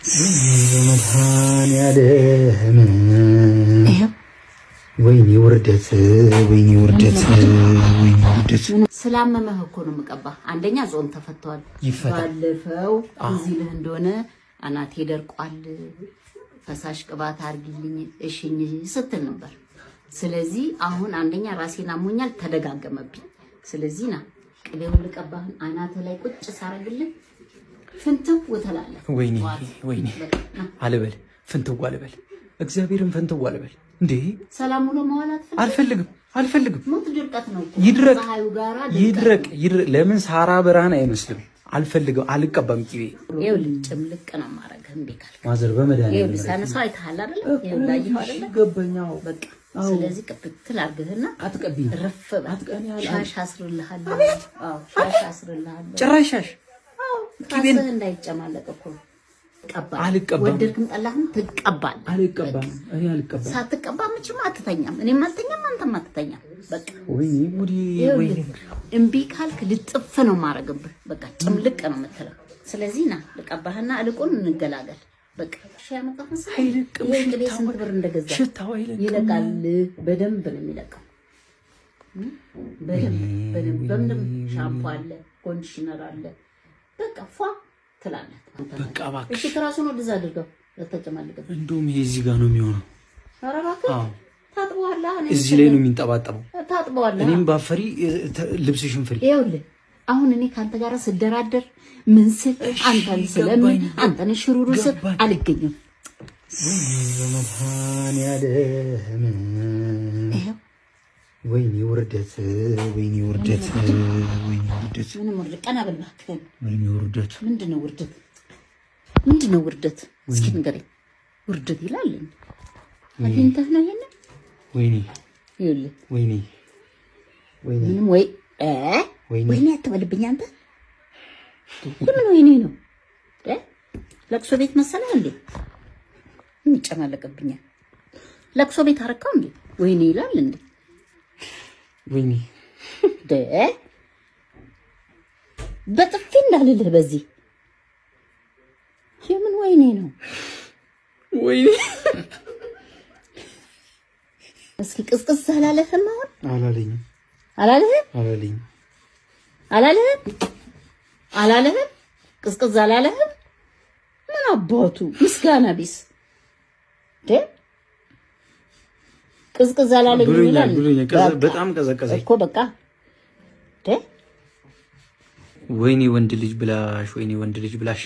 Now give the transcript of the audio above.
መድኃኔ ዓለም ወይኔ ውርደት፣ ወይኔ ውርደት፣ ወይኔ ውርደት። ስላመመህ እኮ ነው የምቀባ። አንደኛ ጾም ተፈቷል። ባለፈው እዚህ ልህ እንደሆነ አናቴ ደርቋል፣ ፈሳሽ ቅባት አርግልኝ እሽኝ ስትል ነበር። ስለዚህ አሁን አንደኛ ራሴን አሞኛል፣ ተደጋገመብኝ። ስለዚህ ና ቅቤውን ልቀባህን አናተ ላይ ቁጭ ሳረግልህ ፍንትው ወተላለ። ወይኔ ወይኔ አልበል፣ ፍንትው አልበል፣ እግዚአብሔርን ፍንትው አልበል። እንዴ ሰላም ውሎ መዋላት አልፈልግም። ሞት ድርቀት ነው እኮ ይድረቅ። ለምን ሳራ ብርሃን አይመስልም? አልፈልግም፣ አልቀባም። ቂቤ ይኸውልህ ጭምልቅ ነው ማረግ። እምቢ ካልክ ማዘር በመድኃኒዓለም ይኸውልህ ሳነሳው አይተሃል አይደል? ይኸውልህ አየኸው አይደል? ገባኛው በቃ። ስለዚህ ቅብትል አድርግህና አትቀቢኝ፣ ረፍ ሻሽ አስርልሃለሁ። አዎ ሻሽ አስርልሃለሁ። ጭራሽ ሻሽ ቂቤን እንዳይጨማለቅ እኮ አልቀባም። ወደድክም ጠላህም ትቀባለህ። አልቀባም። ሳትቀባ መቼም አትተኛም። እኔም አልተኛም፣ አንተም አትተኛም። በቃ ወይኔ ሙዲ ወይኔ። እምቢ ካልክ ልጥፍ ነው ማረግብህ። በቃ ጭምልቅ ነው የምትለው። ስለዚህ ና ልቀባህና እልቁን እንገላገል። በቃ ያመጣው አይለቅም። ስንት ብር እንደገዛ ሽታው አይለቅም። ይለቃል። በደንብ ነው የሚለቀው። በደንብ ሻምፖ አለ፣ ኮንዲሽነር አለ። በቃ ፏ ትላለህ። በቃ እባክሽ። እሺ ከራሱ ነው እንደዛ አድርገው ለተጨማለቀ። እንደውም ይሄ እዚህ ጋር ነው የሚሆነው። ኧረ እባክህ ታጥበዋለህ። እዚህ ላይ ነው የሚንጠባጠበው። ታጥበዋለህ። እኔም ባፈሪ ልብስሽን ፍሪ። ይኸውልህ አሁን እኔ ካንተ ጋር ስደራደር ምን ስል አንተን ስለምን አንተን ሽሩሩ ስል አልገኝም። በመድኃኒዓለም ወይኔ ውርደት፣ ወይኔ ውርደት፣ ወይኔ ውርደት። ምንም ውርደት ቀና በል እባክህ። ወይኔ ውርደት። ምንድነው ውርደት? ምንድነው ውርደት? እስኪ ንገረኝ። ውርደት ይላል አግኝተህ ነው ይሄን? ወይኔ ይኸውልህ ወይኔ ወይኔ ምንም ወይኔ አትበልብኝ አንተ። ምን ወይኔ ነው? ለቅሶ ቤት መሰለህ እንዴ? ምን ይጨማለቅብኛል? ለቅሶ ቤት አረካው እንዴ? ወይኔ ይላል እንዴ? ወይኔ በጥፊ እንዳልልህ በዚህ የምን ወይኔ ነው? ወይኔ እስኪ ቅስቅስ አላለህም? አሁን አላለኝም። አላለህም? ቅስቅስ አላለህም? ምን አባቱ ምስጋና ቢስ ቅዝቅዝ አላለኝ ይላል። በጣም ቀዘቀዘኝ እኮ በቃ ወይኔ ወንድ ልጅ ብላሽ፣ ወይኔ ወንድ ልጅ ብላሽ።